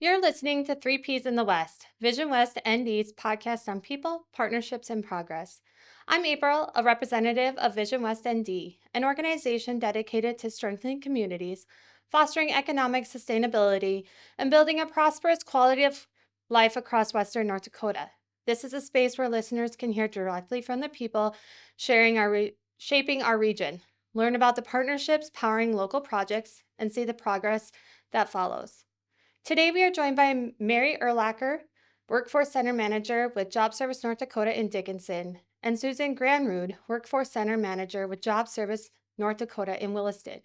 You're listening to Three Ps in the West, Vision West ND's podcast on people, partnerships, and progress. I'm April, a representative of Vision West ND, an organization dedicated to strengthening communities, fostering economic sustainability, and building a prosperous quality of life across Western North Dakota. This is a space where listeners can hear directly from the people shaping our region, learn about the partnerships powering local projects, and see the progress that follows. Today, we are joined by Mary Urlacher, Workforce Center Manager with Job Service North Dakota in Dickinson, and Susan Granrud, Workforce Center Manager with Job Service North Dakota in Williston.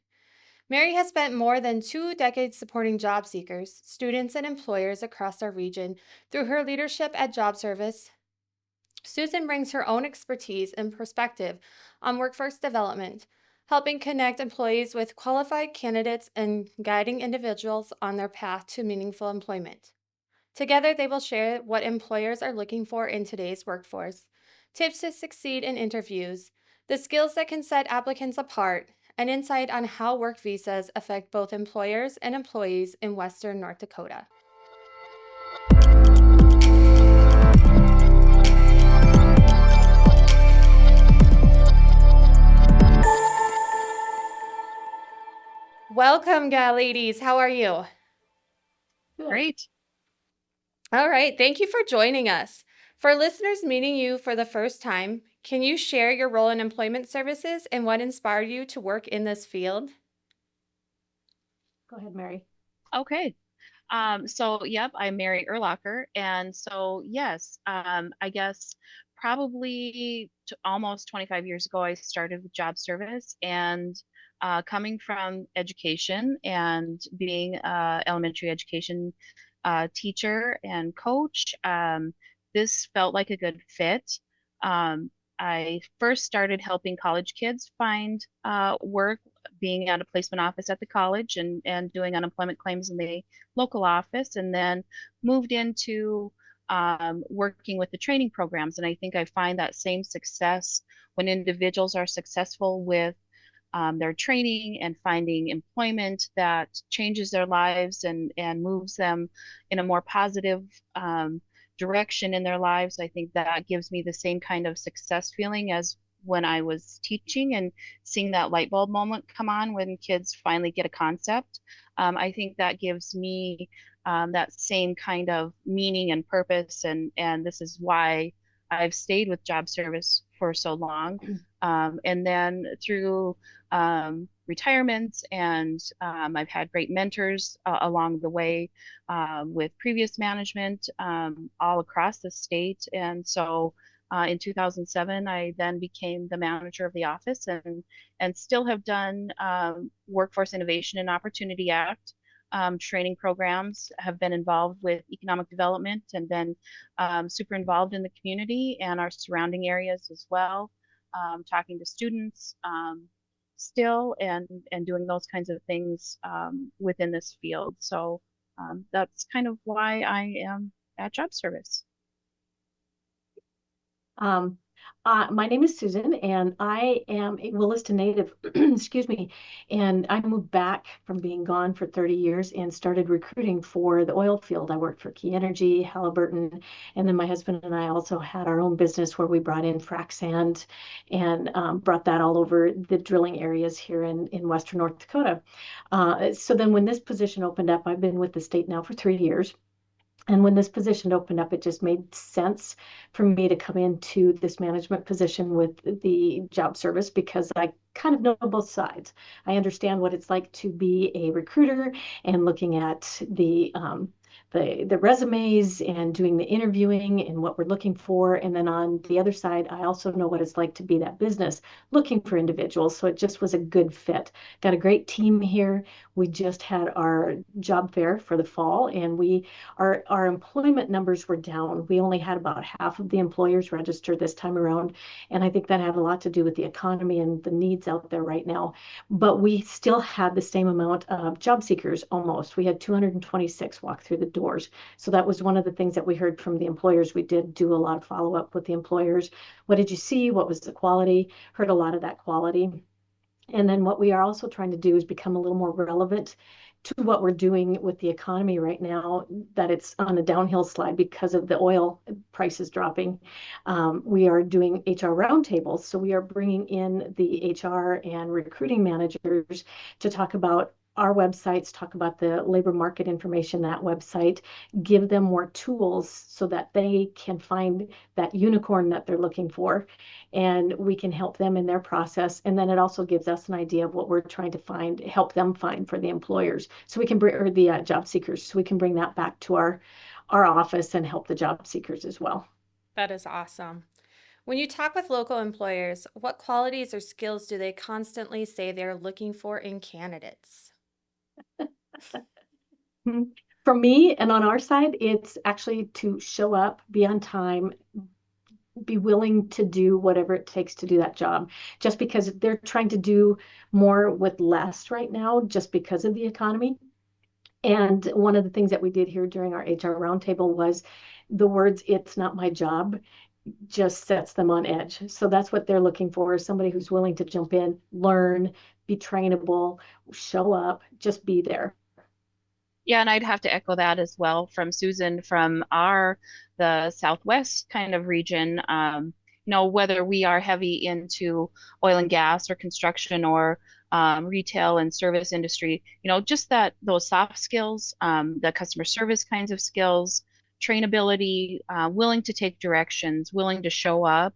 Mary has spent more than 2 decades supporting job seekers, students, and employers across our region through her leadership at Job Service. Susan brings her own expertise and perspective on workforce development, helping connect employees with qualified candidates and guiding individuals on their path to meaningful employment. Together, they will share what employers are looking for in today's workforce, tips to succeed in interviews, the skills that can set applicants apart, and insight on how work visas affect both employers and employees in Western North Dakota. Welcome, ladies. How are you? Great. All right. Thank you for joining us. For listeners meeting you for the first time, can you share your role in employment services and what inspired you to work in this field? Go ahead, Mary. Okay. Yep, I'm Mary Urlacher. And so, yes, I guess probably almost 25 years ago, I started with job service and coming from education and being elementary education teacher and coach, this felt like a good fit. I first started helping college kids find work, being at a placement office at the college and doing unemployment claims in the local office, and then moved into working with the training programs. And I think I find that same success when individuals are successful with their training and finding employment that changes their lives and moves them in a more positive direction in their lives. I think that gives me the same kind of success feeling as when I was teaching and seeing that light bulb moment come on when kids finally get a concept. I think that gives me that same kind of meaning and purpose, and this is why I've stayed with job service for so long. And then through retirements and I've had great mentors along the way with previous management all across the state. And so in 2007, I then became the manager of the office and still have done Workforce Innovation and Opportunity Act training programs, have been involved with economic development and been super involved in the community and our surrounding areas as well, talking to students still and doing those kinds of things within this field. So that's kind of why I am at Job Service. My name is Susan, and I am a Williston native, excuse me, and I moved back from being gone for 30 years and started recruiting for the oil field. I worked for Key Energy, Halliburton, and then my husband and I also had our own business where we brought in frac sand and brought that all over the drilling areas here in Western North Dakota. So then when this position opened up, I've been with the state now for 3 years. And when this position opened up, it just made sense for me to come into this management position with the job service because I kind of know both sides. I understand what it's like to be a recruiter and looking at the resumes and doing the interviewing and what we're looking for. And then on the other side, I also know what it's like to be that business looking for individuals. So it just was a good fit. Got a great team here. We just had our job fair for the fall, and our employment numbers were down. We only had about half of the employers registered this time around. And I think that had a lot to do with the economy and the needs out there right now. But we still had the same amount of job seekers almost. We had 226 walk through the doors. So that was one of the things that we heard from the employers. We did do a lot of follow up with the employers. What did you see? What was the quality? Heard a lot of that quality. And then what we are also trying to do is become a little more relevant to what we're doing with the economy right now, that it's on a downhill slide because of the oil prices dropping. We are doing HR roundtables. So we are bringing in the HR and recruiting managers to talk about our websites, talk about the labor market information, that website, give them more tools so that they can find that unicorn that they're looking for, and we can help them in their process. And then it also gives us an idea of what we're trying to find, help them find for the employers. So we can bring, or the job seekers, so we can bring that back to our office and help the job seekers as well. That is awesome. When you talk with local employers, what qualities or skills do they constantly say they're looking for in candidates? For me and on our side, it's actually to show up, be on time, be willing to do whatever it takes to do that job, just because they're trying to do more with less right now, just because of the economy. And one of the things that we did here during our HR roundtable was the words, "It's not my job," just sets them on edge. So that's what they're looking for, is somebody who's willing to jump in, learn, be trainable, show up, just be there. Yeah, and I'd have to echo that as well from Susan from the Southwest kind of region. Whether we are heavy into oil and gas or construction or retail and service industry, just those soft skills, the customer service kinds of skills, trainability, willing to take directions, willing to show up.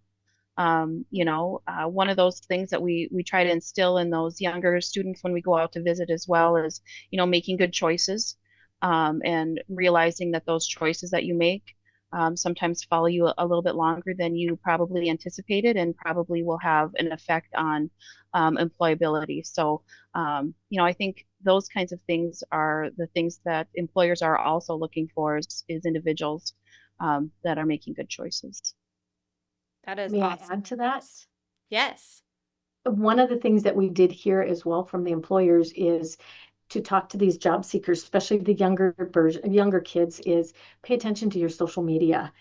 One of those things that we try to instill in those younger students when we go out to visit as well is, making good choices, and realizing that those choices that you make sometimes follow you a little bit longer than you probably anticipated, and probably will have an effect on employability. So, I think those kinds of things are the things that employers are also looking for, is individuals that are making good choices. That is May awesome. I add to that? Yes. One of the things that we did here as well from the employers is to talk to these job seekers, especially the younger kids, is pay attention to your social media.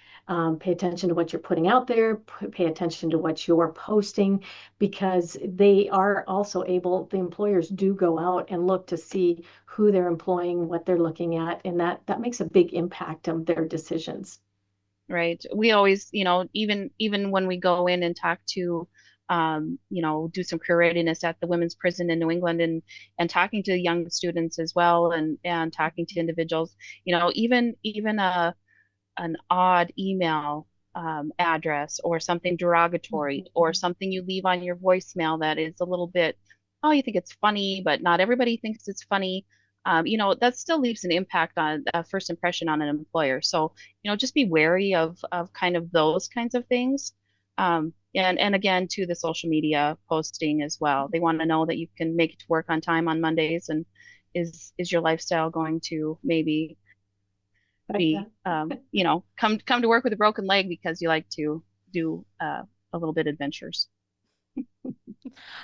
Pay attention to what you're putting out there, pay attention to what you're posting, because they are also able, the employers do go out and look to see who they're employing, what they're looking at, and that makes a big impact on their decisions. Right. We always, even when we go in and talk to, do some career readiness at the women's prison in New England, and talking to young students as well, and talking to individuals, even an odd email address, or something derogatory, or something you leave on your voicemail that is a little bit, oh, you think it's funny, but not everybody thinks it's funny. That still leaves an impact on a first impression on an employer. So, just be wary of kind of those kinds of things. And again, to the social media posting as well. They want to know that you can make it to work on time on Mondays, and is your lifestyle going to maybe be, come to work with a broken leg because you like to do a little bit adventures.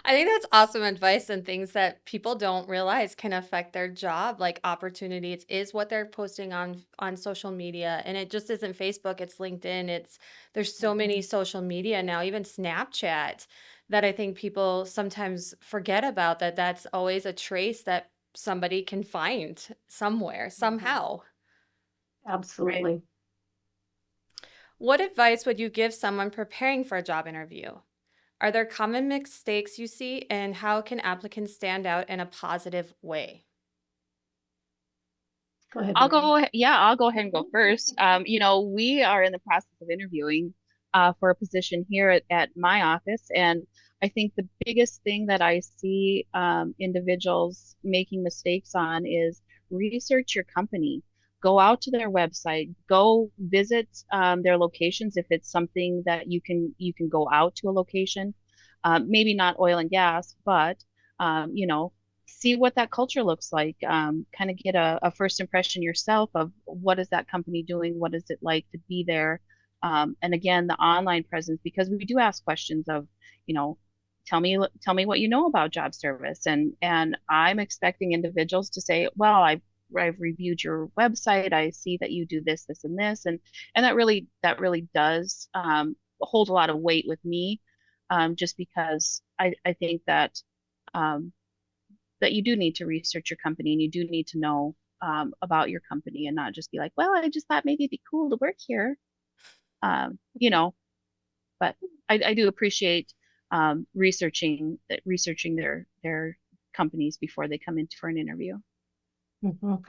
I think that's awesome advice, and things that people don't realize can affect their job, like opportunities is what they're posting on social media. And it just isn't Facebook, it's LinkedIn, there's so many social media now, even Snapchat, that I think people sometimes forget about, that's always a trace that somebody can find somewhere, somehow. Absolutely. Right. What advice would you give someone preparing for a job interview? Are there common mistakes you see, and how can applicants stand out in a positive way? Go ahead, I'll go ahead and go first. We are in the process of interviewing for a position here at my office, and I think the biggest thing that I see individuals making mistakes on is research your company. Go out to their website, go visit their locations if it's something that you can go out to a location. Maybe not oil and gas, but see what that culture looks like. Kind of get a first impression yourself of what is that company doing, what is it like to be there, and again, the online presence, because we do ask questions of, tell me what you know about job service, and I'm expecting individuals to say, well, I've reviewed your website. I see that you do this, this, and this, and that really does hold a lot of weight with me, just because I think that that you do need to research your company and you do need to know about your company and not just be like, well, I just thought maybe it'd be cool to work here. You know, but I do appreciate researching their companies before they come in for an interview. Mhm.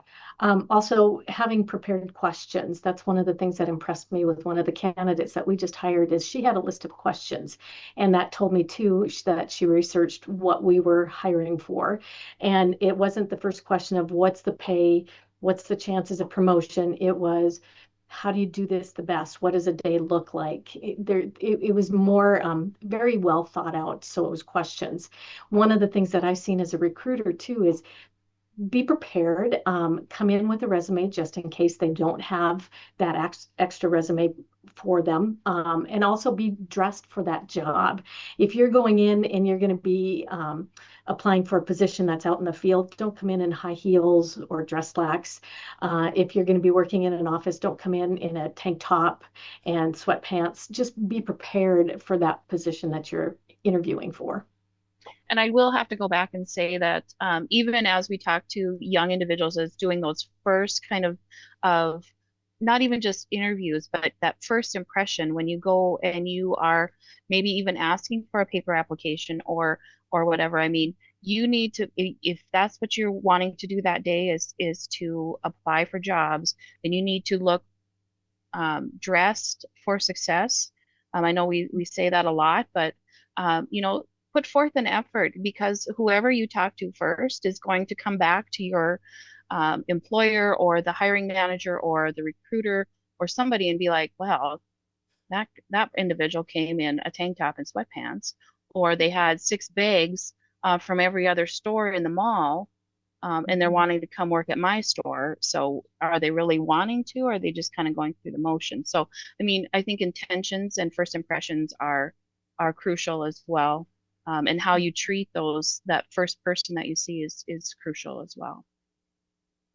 Also, having prepared questions. That's one of the things that impressed me with one of the candidates that we just hired is she had a list of questions. And that told me too that she researched what we were hiring for. And it wasn't the first question of what's the pay, what's the chances of promotion. It was, how do you do this the best? What does a day look like? It was more very well thought out. So it was questions. One of the things that I've seen as a recruiter too is be prepared. Come in with a resume just in case they don't have that extra resume for them, and also be dressed for that job. If you're going in and you're going to be applying for a position that's out in the field, don't come in high heels or dress slacks. If you're going to be working in an office, don't come in a tank top and sweatpants. Just be prepared for that position that you're interviewing for. And I will have to go back and say that even as we talk to young individuals as doing those first kind of not even just interviews, but that first impression when you go and you are maybe even asking for a paper application or whatever. I mean, you need to, if that's what you're wanting to do that day is to apply for jobs, then you need to look dressed for success. I know we say that a lot, but you know, put forth an effort because whoever you talk to first is going to come back to your employer or the hiring manager or the recruiter or somebody and be like, well, that individual came in a tank top and sweatpants, or they had 6 bags from every other store in the mall, and they're wanting to come work at my store. So are they really wanting to, or are they just kind of going through the motion? So, I mean, I think intentions and first impressions are crucial as well. And how you treat that first person that you see is crucial as well.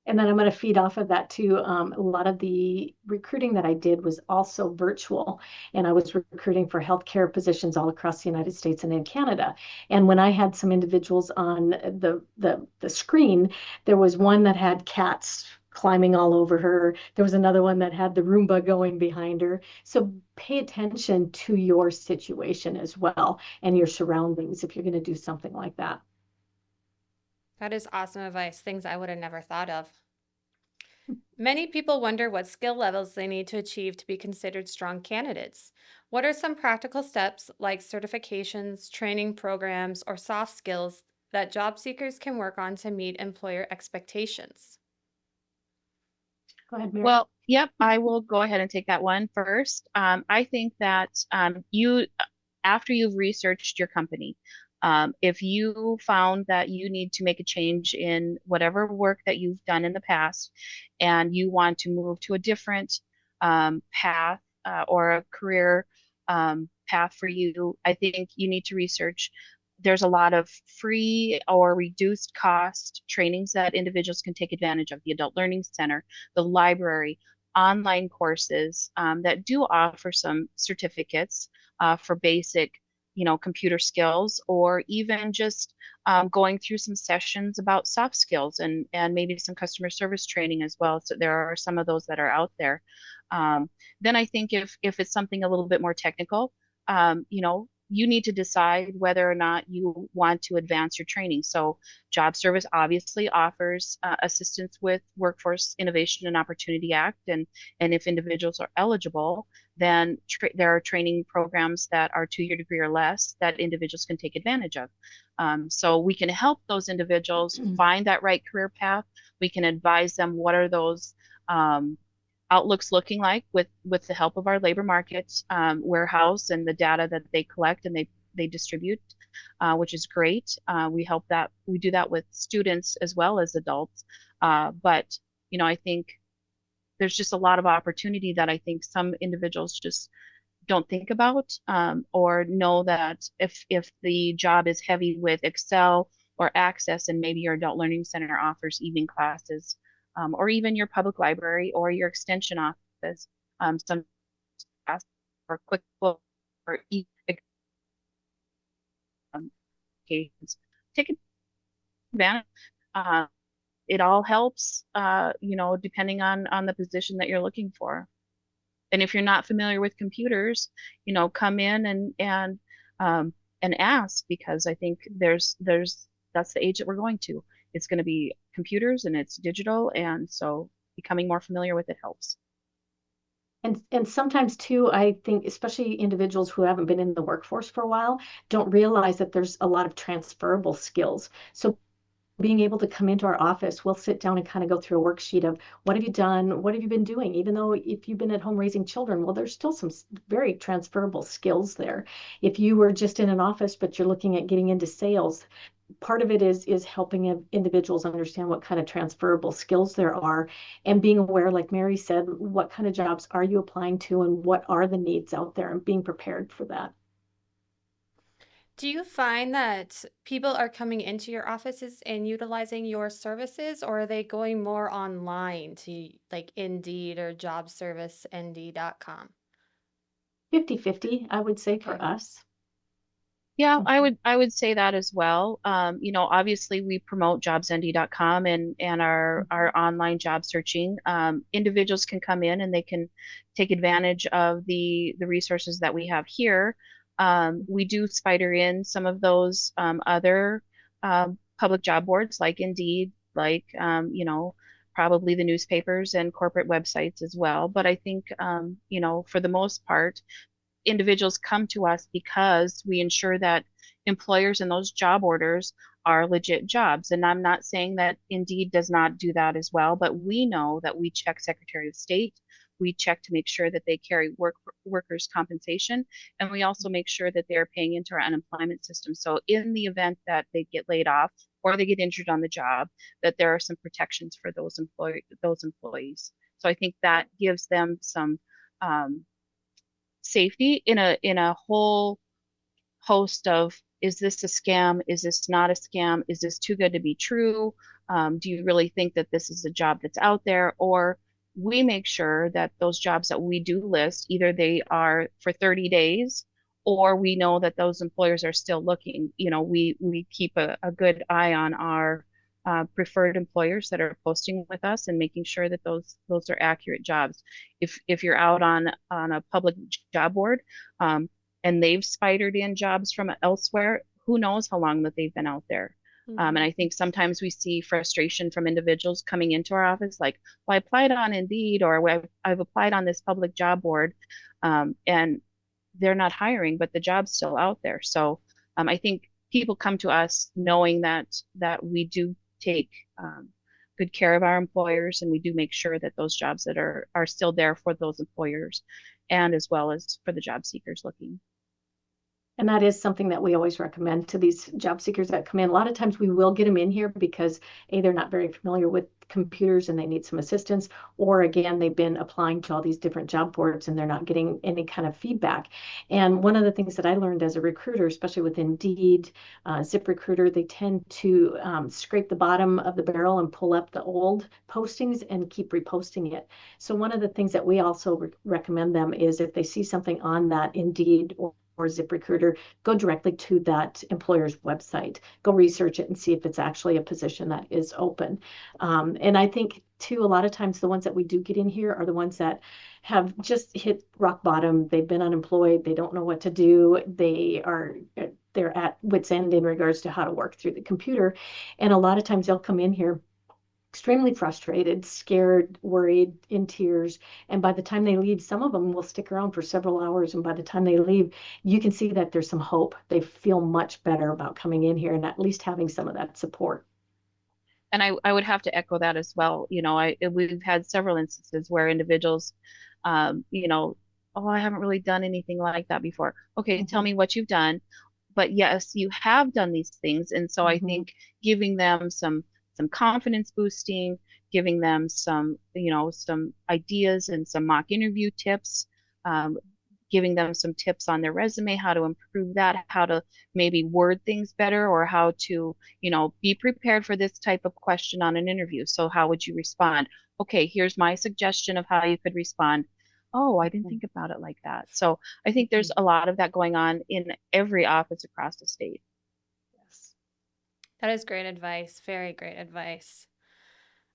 And then I'm going to feed off of that too. A lot of the recruiting that I did was also virtual, and I was recruiting for healthcare positions all across the United States and in Canada. And when I had some individuals on the screen, there was one that had cats climbing all over her. There was another one that had the Roomba going behind her. So pay attention to your situation as well and your surroundings if you're going to do something like that. That is awesome advice, things I would have never thought of. Many people wonder what skill levels they need to achieve to be considered strong candidates. What are some practical steps like certifications, training programs, or soft skills that job seekers can work on to meet employer expectations? Go ahead, Mary. Well, yep, I will go ahead and take that one first. I think that after you've researched your company, if you found that you need to make a change in whatever work that you've done in the past and you want to move to a different path or a career path for you, I think you need to research. There's a lot of free or reduced cost trainings that individuals can take advantage of. The Adult Learning Center, the library, online courses that do offer some certificates for basic, computer skills, or even just going through some sessions about soft skills and maybe some customer service training as well. So there are some of those that are out there. Then I think if it's something a little bit more technical, you need to decide whether or not you want to advance your training. So Job Service obviously offers assistance with Workforce Innovation and Opportunity Act, and if individuals are eligible, then there are training programs that are 2-year degree or less that individuals can take advantage of. So we can help those individuals find that right career path. We can advise them what are those outlooks looking like with the help of our labor markets warehouse and the data that they collect and they distribute, which is great. We do that with students as well as adults. But I think there's just a lot of opportunity that I think some individuals just don't think about, or know that if the job is heavy with Excel or Access, and maybe your Adult Learning Center offers evening classes, or even your public library or your extension office, some class or QuickBooks or occasions. Take advantage. Uh, it all helps, depending on the position that you're looking for. And if you're not familiar with computers, come in um, and ask, because I think that's the age that we're going to. It's going to be computers and it's digital, and so becoming more familiar with it helps. And sometimes too, I think especially individuals who haven't been in the workforce for a while don't realize that there's a lot of transferable skills. So being able to come into our office, we'll sit down and kind of go through a worksheet of what have you done? What have you been doing? Even though if you've been at home raising children, well, there's still some very transferable skills there. If you were just in an office, but you're looking at getting into sales, part of it is helping individuals understand what kind of transferable skills there are and being aware, like Mary said, what kind of jobs are you applying to and what are the needs out there and being prepared for that. Do you find that people are coming into your offices and utilizing your services, or are they going more online to like Indeed or jobserviceND.com? 50-50, I would say, Okay. for us. Yeah, I would say that as well. Obviously we promote jobsnd.com and our online job searching. Individuals can come in and they can take advantage of the resources that we have here. We do spider in some of those other public job boards like Indeed, like probably the newspapers and corporate websites as well. But I think for the most part, individuals come to us because we ensure that employers in those job orders are legit jobs. And I'm not saying that Indeed does not do that as well, but we know that we check Secretary of State. We check to make sure that they carry workers' compensation, and we also make sure that they're paying into our unemployment system. So in the event that they get laid off or they get injured on the job, that there are some protections for those employees. So I think that gives them some safety in a whole host of, is this a scam? Is this not a scam? Is this too good to be true? Do you really think that this is a job that's out there? Or we make sure that those jobs that we do list, either they are for 30 days or we know that those employers are still looking. We keep a good eye on our preferred employers that are posting with us and making sure that those are accurate jobs. If you're out on a public job board and they've spidered in jobs from elsewhere, who knows how long that they've been out there. And I think sometimes we see frustration from individuals coming into our office, like, well, I applied on Indeed, or I've applied on this public job board, and they're not hiring, but the job's still out there. So I think people come to us knowing that we do take good care of our employers, and we do make sure that those jobs that are still there for those employers, and as well as for the job seekers looking. And that is something that we always recommend to these job seekers that come in. A lot of times we will get them in here because they're not very familiar with computers and they need some assistance, or again, they've been applying to all these different job boards and they're not getting any kind of feedback. And one of the things that I learned as a recruiter, especially with Indeed, ZipRecruiter, they tend to scrape the bottom of the barrel and pull up the old postings and keep reposting it. So one of the things that we also recommend them is if they see something on that Indeed or ZipRecruiter, go directly to that employer's website, go research it and see if it's actually a position that is open. And I think too, a lot of times the ones that we do get in here are the ones that have just hit rock bottom. They've been unemployed. They don't know what to do. They're at wit's end in regards to how to work through the computer. And a lot of times they'll come in here extremely frustrated, scared, worried, in tears. And by the time they leave, some of them will stick around for several hours. And by the time they leave, you can see that there's some hope. They feel much better about coming in here and at least having some of that support. And I would have to echo that as well. We've had several instances where individuals, oh, I haven't really done anything like that before. Okay, tell me what you've done. But yes, you have done these things. And so I think giving them some confidence boosting, giving them some ideas and some mock interview tips, giving them some tips on their resume, how to improve that, how to maybe word things better, or how to, be prepared for this type of question on an interview. So how would you respond? Okay, here's my suggestion of how you could respond. Oh, I didn't think about it like that. So I think there's a lot of that going on in every office across the state. That is great advice. Very great advice.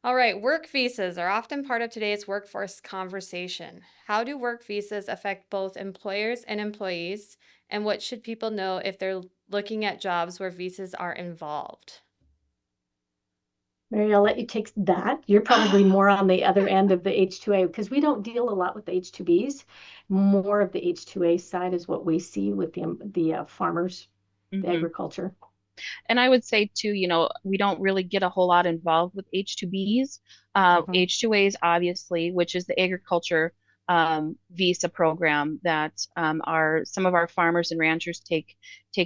All right, work visas are often part of today's workforce conversation. How do work visas affect both employers and employees? And what should people know if they're looking at jobs where visas are involved? Mary, I'll let you take that. You're probably more on the other end of the H-2A because we don't deal a lot with the H-2Bs. More of the H-2A side is what we see with the farmers, the Hmm. agriculture. And I would say too, we don't really get a whole lot involved with H-2Bs. Mhm. H-2As, obviously, which is the agriculture visa program that some of our farmers and ranchers take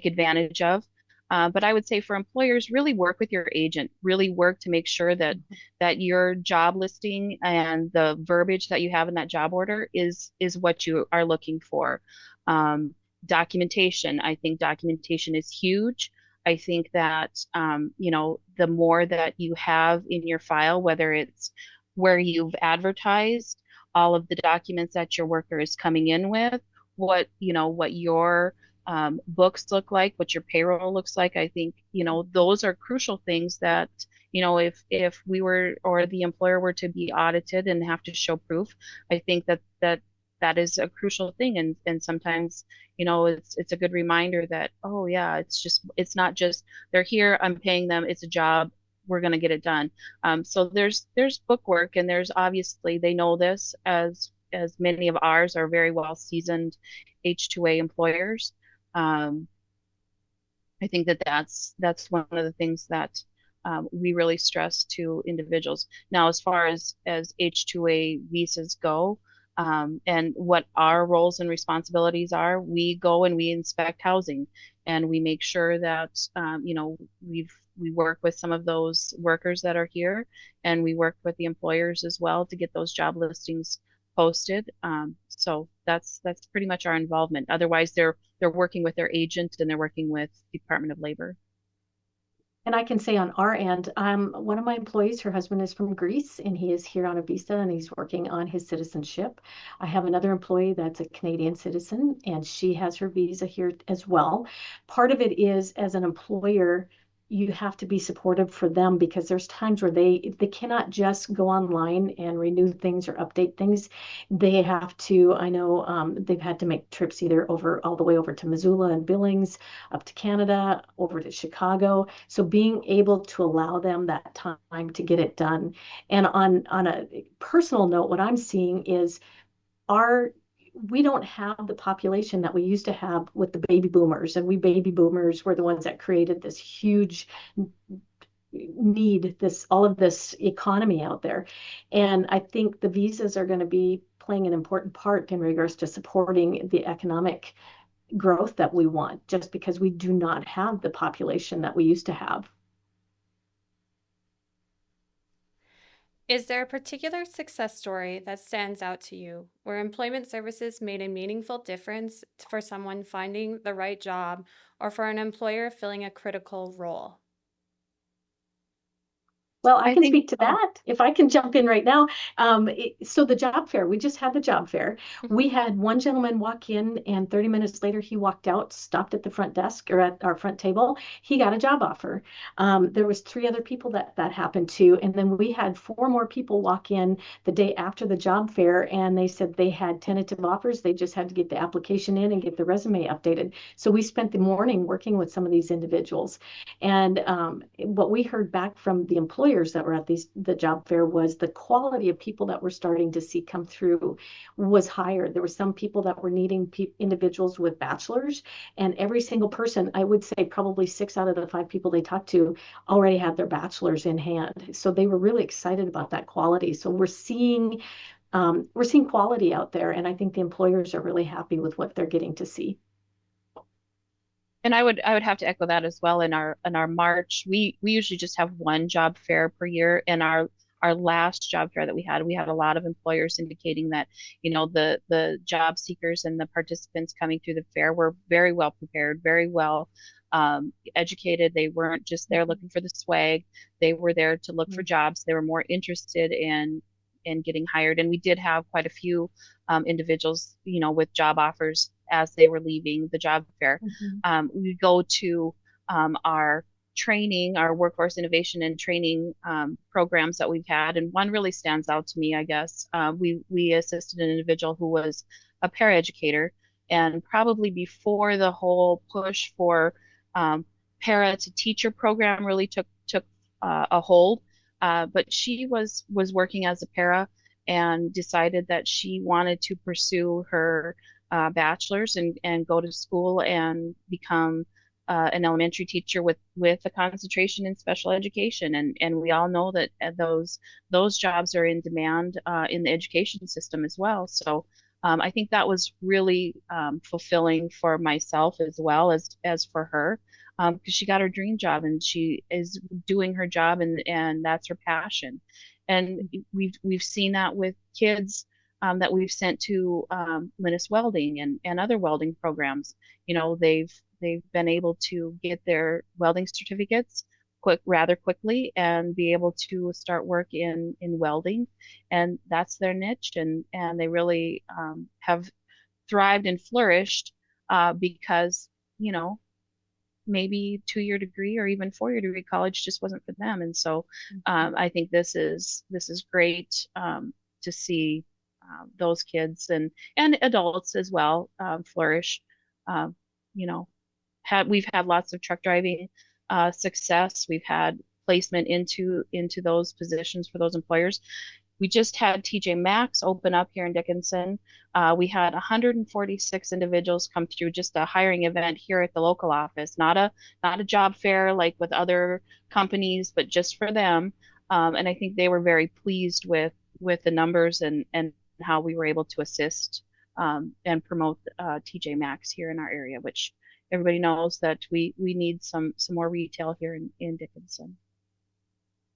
advantage of. But I would say for employers, really work with your agent. Really work to make sure that your job listing and the verbiage that you have in that job order is what you are looking for. Um, Documentation. I think documentation is huge. I think that the more that you have in your file, whether it's where you've advertised all of the documents that your worker is coming in with, what your books look like, what your payroll looks like. I think those are crucial things that if we were or the employer were to be audited and have to show proof, I think that is a crucial thing. And sometimes it's a good reminder that, oh yeah, it's not just they're here, I'm paying them, it's a job, we're going to get it done. So there's book work, and there's obviously they know this as many of ours are very well seasoned H-2A employers. I think that's one of the things that we really stress to individuals. Now, as far as H-2A visas go, and what our roles and responsibilities are, we go and we inspect housing, and we make sure that we work with some of those workers that are here, and we work with the employers as well to get those job listings posted. So that's pretty much our involvement. Otherwise, they're working with their agent and they're working with the Department of Labor. And I can say on our end, one of my employees, her husband is from Greece and he is here on a visa and he's working on his citizenship. I have another employee that's a Canadian citizen and she has her visa here as well. Part of it is as an employer, you have to be supportive for them because there's times where they cannot just go online and renew things or update things. They have to, I know they've had to make trips either all the way over to Missoula and Billings, up to Canada, over to Chicago. So being able to allow them that time to get it done. And on a personal note, what I'm seeing is our we don't have the population that we used to have with the baby boomers, and we baby boomers were the ones that created this huge need, this all of this economy out there. And I think the visas are going to be playing an important part in regards to supporting the economic growth that we want, just because we do not have the population that we used to have. Is there a particular success story that stands out to you where employment services made a meaningful difference for someone finding the right job or for an employer filling a critical role? Well, I I can think, speak to that if I can jump in right now. So the job fair, we just had the job fair. Mhm. We had one gentleman walk in, and 30 minutes later, he walked out, stopped at the front desk or at our front table. He got a job offer. There was three other people that happened to, and then we had four more people walk in the day after the job fair, and they said they had tentative offers. They just had to get the application in and get the resume updated. So we spent the morning working with some of these individuals. And what we heard back from the employers that were at the job fair was the quality of people that we're starting to see come through was higher. There were some people that were needing individuals with bachelors, and every single person, I would say probably 6 out of the 5 people they talked to already had their bachelors in hand. So they were really excited about that quality. So we're seeing quality out there, and I think the employers are really happy with what they're getting to see. and I would have to echo that as well. In our March, we usually just have one job fair per year. And our last job fair that we had a lot of employers indicating that the job seekers and the participants coming through the fair were very well prepared, very well educated. They weren't just there looking for the swag. They were there to look for jobs. They were more interested in getting hired. And we did have quite a few individuals, with job offers as they were leaving the job fair. Mhm. We go to our training, our workforce innovation and training programs that we've had, and one really stands out to me, I guess. We assisted an individual who was a paraeducator, and probably before the whole push for para to teacher program really took a hold, but she was working as a para and decided that she wanted to pursue her bachelor's and go to school and become an elementary teacher with a concentration in special education, and we all know that those jobs are in demand in the education system as well. So I think that was really fulfilling for myself as well as for her, because she got her dream job and she is doing her job, and that's her passion. And we've seen that with kids that we've sent to Linus Welding and other welding programs. You know, they've been able to get their welding certificates rather quickly and be able to start work in welding, and that's their niche, and they really have thrived and flourished because, you know, maybe 2-year degree or even 4-year degree college just wasn't for them. And so I think this is great to see those kids and adults as well flourish. You know, we've had lots of truck driving success. We've had placement into those positions for those employers. We just had TJ Maxx open up here in Dickinson. We had 146 individuals come through just a hiring event here at the local office, not a job fair like with other companies, but just for them. And I think they were very pleased with the numbers and how we were able to assist and promote TJ Maxx here in our area, which everybody knows that we need some more retail here in Dickinson.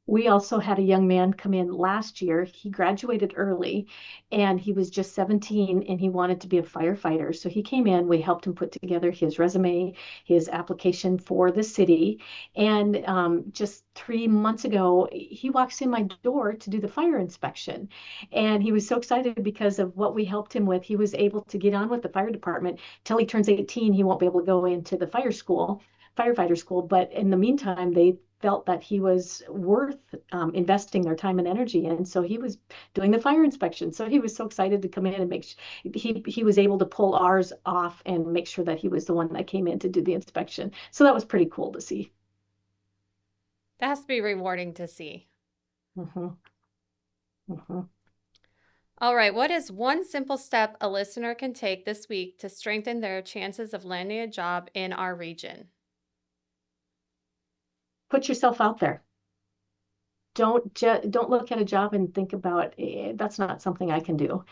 We also had a young man come in last year. He graduated early and he was just 17 and he wanted to be a firefighter. So he came in, we helped him put together his resume, his application for the city. And just 3 months ago, he walks in my door to do the fire inspection. And he was so excited because of what we helped him with. He was able to get on with the fire department till he turns 18. He won't be able to go into the firefighter school. But in the meantime, they felt that he was worth investing their time and energy in. So he was doing the fire inspection. So he was so excited to come in and he was able to pull ours off and make sure that he was the one that came in to do the inspection. So that was pretty cool to see. That has to be rewarding to see. Mm-hmm. Mm-hmm. All right. What is one simple step a listener can take this week to strengthen their chances of landing a job in our region? Put yourself out there. Don't look at a job and think about that's not something I can do.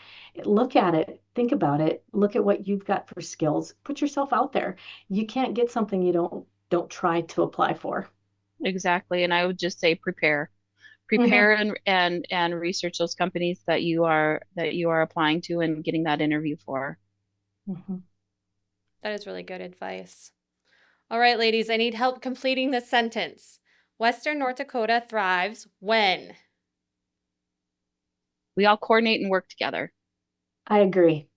Look at it, think about it, look at what you've got for skills. Put yourself out there. You can't get something you don't try to apply for. Exactly, and I would just say prepare and research those companies that you are applying to and getting that interview for. Mm-hmm. That is really good advice. All right, ladies, I need help completing this sentence. Western North Dakota thrives when? We all coordinate and work together. I agree.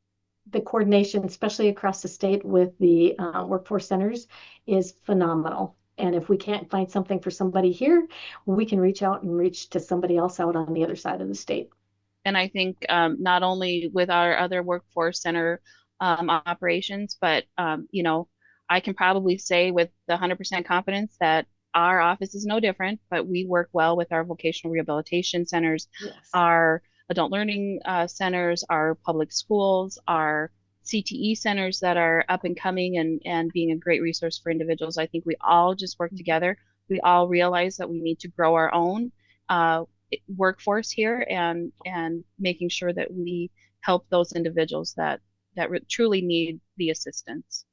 The coordination, especially across the state with the workforce centers, is phenomenal. And if we can't find something for somebody here, we can reach out and reach to somebody else out on the other side of the state. And I think not only with our other workforce center operations, but you know, I can probably say with 100% confidence that our office is no different, but we work well with our vocational rehabilitation centers, yes, our adult learning centers, our public schools, our CTE centers that are up and coming and being a great resource for individuals. I think we all just work together. We all realize that we need to grow our own workforce here and making sure that we help those individuals that truly need the assistance.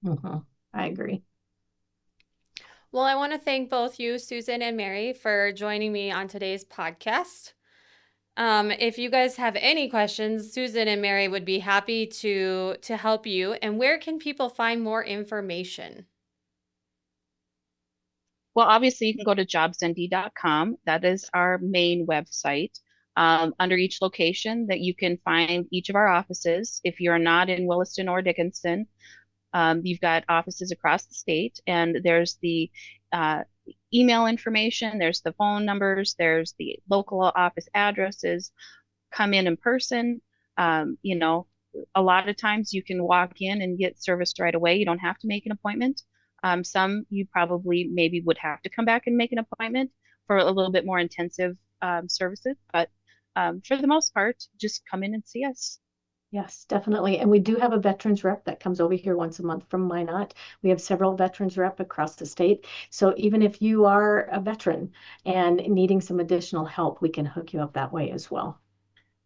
Mm-hmm. I agree. Well, I want to thank both you, Susan and Mary, for joining me on today's podcast. If you guys have any questions, Susan and Mary would be happy to help you. And where can people find more information? Well, obviously, you can go to jobsnd.com. That is our main website. Under each location that you can find each of our offices. If you're not in Williston or Dickinson, you've got offices across the state, and there's the email information, there's the phone numbers, there's the local office addresses. Come in person. You know, a lot of times you can walk in and get serviced right away. You don't have to make an appointment. Some you probably maybe would have to come back and make an appointment for a little bit more intensive services. But for the most part, just come in and see us. Yes, definitely. And we do have a veterans rep that comes over here once a month from Minot. We have several veterans rep across the state. So even if you are a veteran and needing some additional help, we can hook you up that way as well.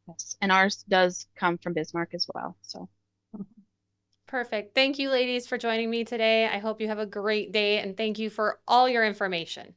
Yes. And ours does come from Bismarck as well. So Perfect. Thank you, ladies, for joining me today. I hope you have a great day, and thank you for all your information.